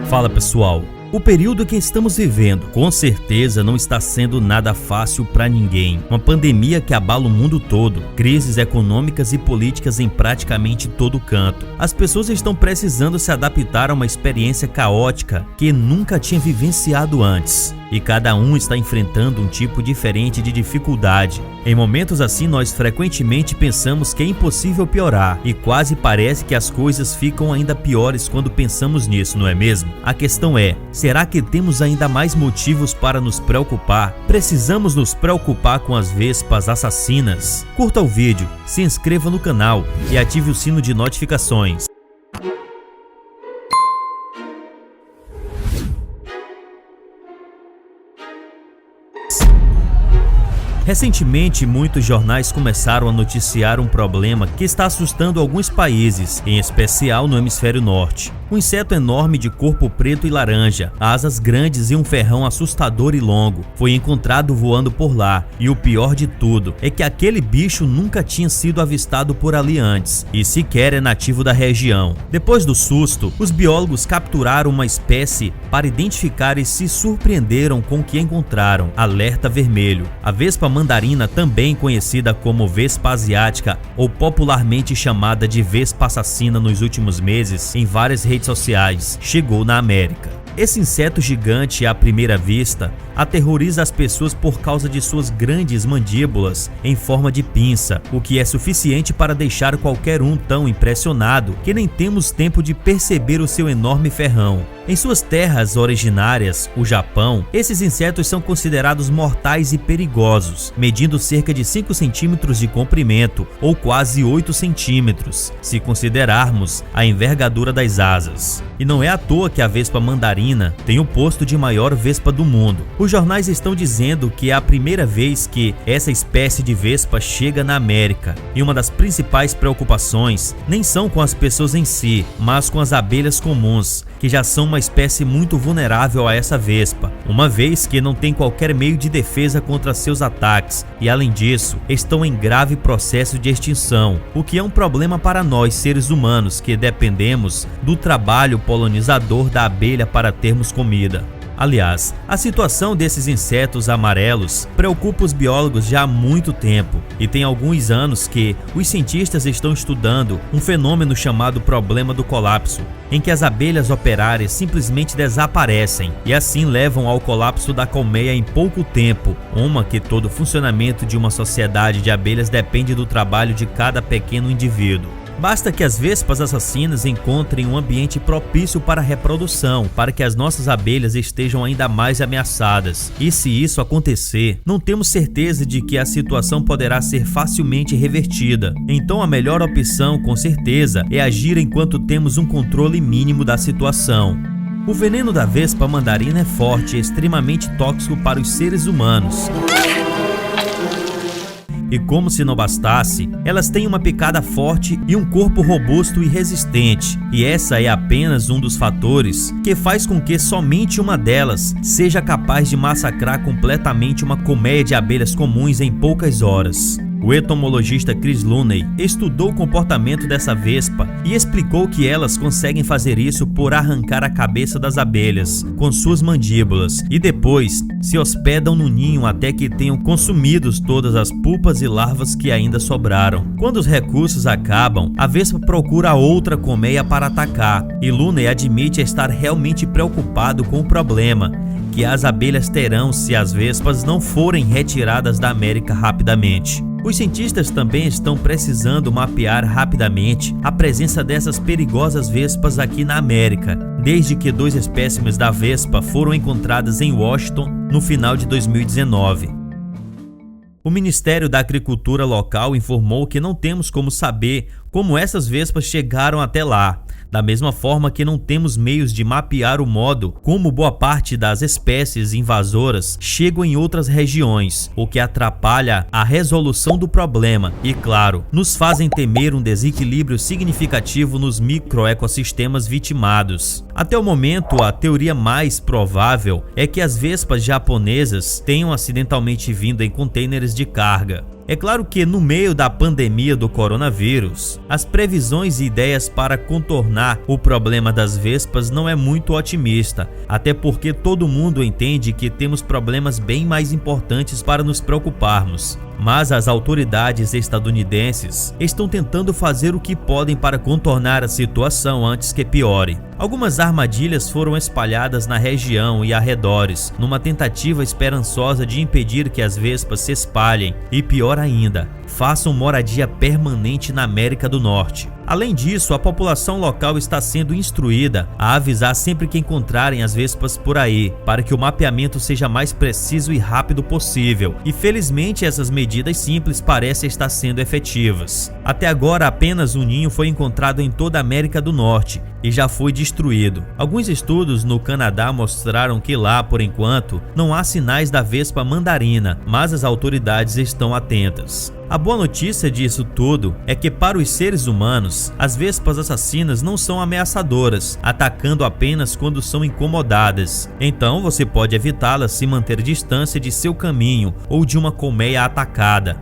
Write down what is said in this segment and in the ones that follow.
Fala pessoal, o período que estamos vivendo com certeza não está sendo nada fácil para ninguém. Uma pandemia que abala o mundo todo, crises econômicas e políticas em praticamente todo canto. As pessoas estão precisando se adaptar a uma experiência caótica que nunca tinha vivenciado antes. E cada um está enfrentando um tipo diferente de dificuldade. Em momentos assim, nós frequentemente pensamos que é impossível piorar e quase parece que as coisas ficam ainda piores quando pensamos nisso, não é mesmo? A questão é, será que temos ainda mais motivos para nos preocupar? Precisamos nos preocupar com as vespas assassinas? Curta o vídeo, se inscreva no canal e ative o sino de notificações. Recentemente, muitos jornais começaram a noticiar um problema que está assustando alguns países, em especial no hemisfério norte. Um inseto enorme de corpo preto e laranja, asas grandes e um ferrão assustador e longo, foi encontrado voando por lá, e o pior de tudo é que aquele bicho nunca tinha sido avistado por ali antes, e sequer é nativo da região. Depois do susto, os biólogos capturaram uma espécie para identificar e se surpreenderam com o que encontraram: alerta vermelho. A vespa mandarina, também conhecida como vespa asiática ou popularmente chamada de vespa assassina nos últimos meses em várias redes sociais, chegou na América. Esse inseto gigante, à primeira vista, aterroriza as pessoas por causa de suas grandes mandíbulas em forma de pinça, o que é suficiente para deixar qualquer um tão impressionado que nem temos tempo de perceber o seu enorme ferrão. Em suas terras originárias, o Japão, esses insetos são considerados mortais e perigosos, medindo cerca de 5 centímetros de comprimento ou quase 8 centímetros, se considerarmos a envergadura das asas. E não é à toa que a vespa mandarina tem o posto de maior vespa do mundo. Os jornais estão dizendo que é a primeira vez que essa espécie de vespa chega na América, e uma das principais preocupações nem são com as pessoas em si, mas com as abelhas comuns, que já são uma espécie muito vulnerável a essa vespa, uma vez que não tem qualquer meio de defesa contra seus ataques e, além disso, estão em grave processo de extinção, o que é um problema para nós seres humanos que dependemos do trabalho polinizador da abelha para termos comida. Aliás, a situação desses insetos amarelos preocupa os biólogos já há muito tempo, e tem alguns anos que os cientistas estão estudando um fenômeno chamado problema do colapso, em que as abelhas operárias simplesmente desaparecem e assim levam ao colapso da colmeia em pouco tempo, uma que todo o funcionamento de uma sociedade de abelhas depende do trabalho de cada pequeno indivíduo. Basta que as vespas assassinas encontrem um ambiente propício para a reprodução, para que as nossas abelhas estejam ainda mais ameaçadas. E se isso acontecer, não temos certeza de que a situação poderá ser facilmente revertida. Então a melhor opção, com certeza, é agir enquanto temos um controle mínimo da situação. O veneno da vespa mandarina é forte e extremamente tóxico para os seres humanos. E como se não bastasse, elas têm uma picada forte e um corpo robusto e resistente, e essa é apenas um dos fatores que faz com que somente uma delas seja capaz de massacrar completamente uma colmeia de abelhas comuns em poucas horas. O entomologista Chris Looney estudou o comportamento dessa vespa e explicou que elas conseguem fazer isso por arrancar a cabeça das abelhas com suas mandíbulas e depois se hospedam no ninho até que tenham consumido todas as pupas e larvas que ainda sobraram. Quando os recursos acabam, a vespa procura outra colmeia para atacar, e Looney admite estar realmente preocupado com o problema que as abelhas terão se as vespas não forem retiradas da América rapidamente. Os cientistas também estão precisando mapear rapidamente a presença dessas perigosas vespas aqui na América, desde que 2 espécimes da vespa foram encontradas em Washington no final de 2019. O Ministério da Agricultura local informou que não temos como saber como essas vespas chegaram até lá, da mesma forma que não temos meios de mapear o modo como boa parte das espécies invasoras chegam em outras regiões, o que atrapalha a resolução do problema e, claro, nos fazem temer um desequilíbrio significativo nos microecossistemas vitimados. Até o momento, a teoria mais provável é que as vespas japonesas tenham acidentalmente vindo em contêineres de carga. É claro que no meio da pandemia do coronavírus, as previsões e ideias para contornar o problema das vespas não é muito otimista, até porque todo mundo entende que temos problemas bem mais importantes para nos preocuparmos. Mas as autoridades estadunidenses estão tentando fazer o que podem para contornar a situação antes que piore. Algumas armadilhas foram espalhadas na região e arredores, numa tentativa esperançosa de impedir que as vespas se espalhem e, pior ainda, façam moradia permanente na América do Norte. Além disso, a população local está sendo instruída a avisar sempre que encontrarem as vespas por aí, para que o mapeamento seja mais preciso e rápido possível. E felizmente essas medidas simples parecem estar sendo efetivas. Até agora apenas um ninho foi encontrado em toda a América do Norte e já foi destruído. Alguns estudos no Canadá mostraram que lá, por enquanto, não há sinais da vespa mandarina, mas as autoridades estão atentas. A boa notícia disso tudo é que para os seres humanos, as vespas assassinas não são ameaçadoras, atacando apenas quando são incomodadas. Então você pode evitá-las se manter distância de seu caminho ou de uma colmeia atacada.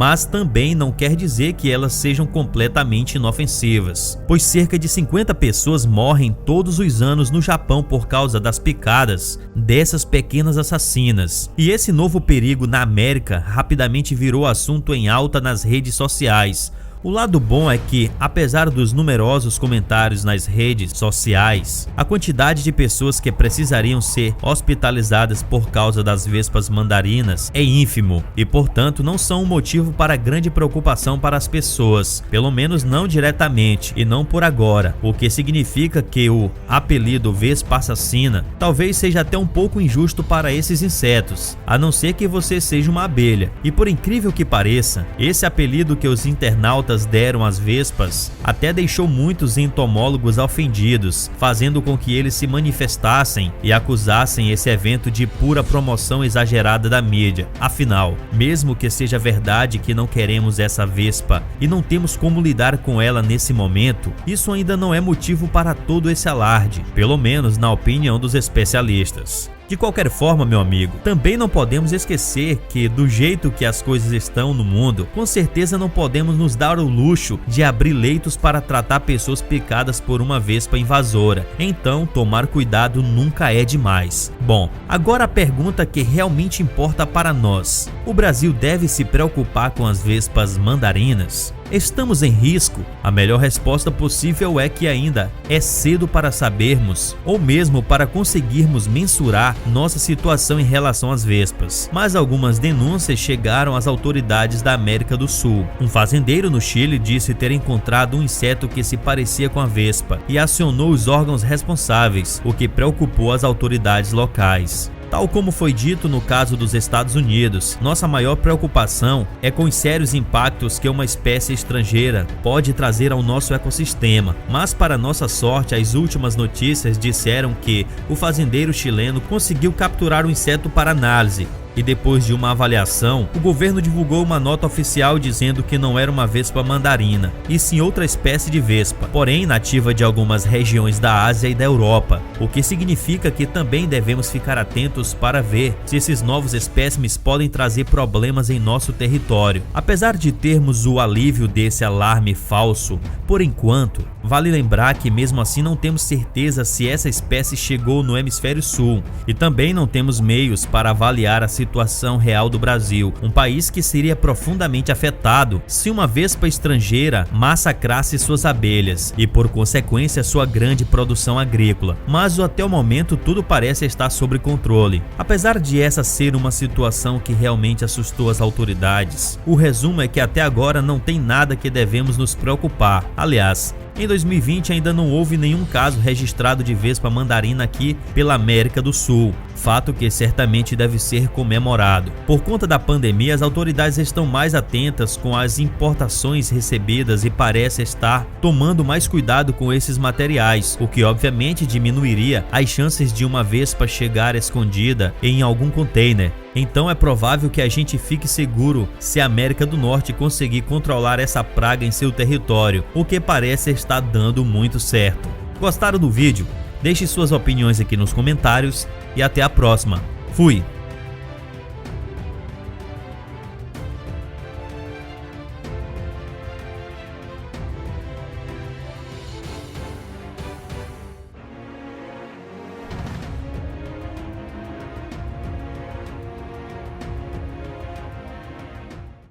Mas também não quer dizer que elas sejam completamente inofensivas, pois cerca de 50 pessoas morrem todos os anos no Japão por causa das picadas dessas pequenas assassinas. E esse novo perigo na América rapidamente virou assunto em alta nas redes sociais. O lado bom é que, apesar dos numerosos comentários nas redes sociais, a quantidade de pessoas que precisariam ser hospitalizadas por causa das vespas mandarinas é ínfimo e, portanto, não são um motivo para grande preocupação para as pessoas, pelo menos não diretamente e não por agora, o que significa que o apelido vespa assassina talvez seja até um pouco injusto para esses insetos, a não ser que você seja uma abelha. E por incrível que pareça, esse apelido que os internautas deram às vespas até deixou muitos entomólogos ofendidos, fazendo com que eles se manifestassem e acusassem esse evento de pura promoção exagerada da mídia. Afinal, mesmo que seja verdade que não queremos essa vespa e não temos como lidar com ela nesse momento, isso ainda não é motivo para todo esse alarde, pelo menos na opinião dos especialistas. De qualquer forma, meu amigo, também não podemos esquecer que, do jeito que as coisas estão no mundo, com certeza não podemos nos dar o luxo de abrir leitos para tratar pessoas picadas por uma vespa invasora. Então, tomar cuidado nunca é demais. Bom, agora a pergunta que realmente importa para nós: o Brasil deve se preocupar com as vespas mandarinas? Estamos em risco? A melhor resposta possível é que ainda é cedo para sabermos, ou mesmo para conseguirmos mensurar nossa situação em relação às vespas. Mas algumas denúncias chegaram às autoridades da América do Sul. Um fazendeiro no Chile disse ter encontrado um inseto que se parecia com a vespa e acionou os órgãos responsáveis, o que preocupou as autoridades locais. Tal como foi dito no caso dos Estados Unidos, nossa maior preocupação é com os sérios impactos que uma espécie estrangeira pode trazer ao nosso ecossistema. Mas, para nossa sorte, as últimas notícias disseram que o fazendeiro chileno conseguiu capturar o inseto para análise. E depois de uma avaliação, o governo divulgou uma nota oficial dizendo que não era uma vespa mandarina, e sim outra espécie de vespa, porém nativa de algumas regiões da Ásia e da Europa, o que significa que também devemos ficar atentos para ver se esses novos espécimes podem trazer problemas em nosso território. Apesar de termos o alívio desse alarme falso, por enquanto, vale lembrar que mesmo assim não temos certeza se essa espécie chegou no hemisfério sul, e também não temos meios para avaliar a situação real do Brasil, um país que seria profundamente afetado se uma vespa estrangeira massacrasse suas abelhas e, por consequência, sua grande produção agrícola. Mas até o momento tudo parece estar sob controle. Apesar de essa ser uma situação que realmente assustou as autoridades, o resumo é que até agora não tem nada que devemos nos preocupar. Aliás, em 2020 ainda não houve nenhum caso registrado de vespa mandarina aqui pela América do Sul, fato que certamente deve ser comemorado. Por conta da pandemia, as autoridades estão mais atentas com as importações recebidas e parece estar tomando mais cuidado com esses materiais, o que obviamente diminuiria as chances de uma vespa chegar escondida em algum container. Então é provável que a gente fique seguro se a América do Norte conseguir controlar essa praga em seu território, o que parece estar dando muito certo. Gostaram do vídeo? Deixe suas opiniões aqui nos comentários e até a próxima. Fui!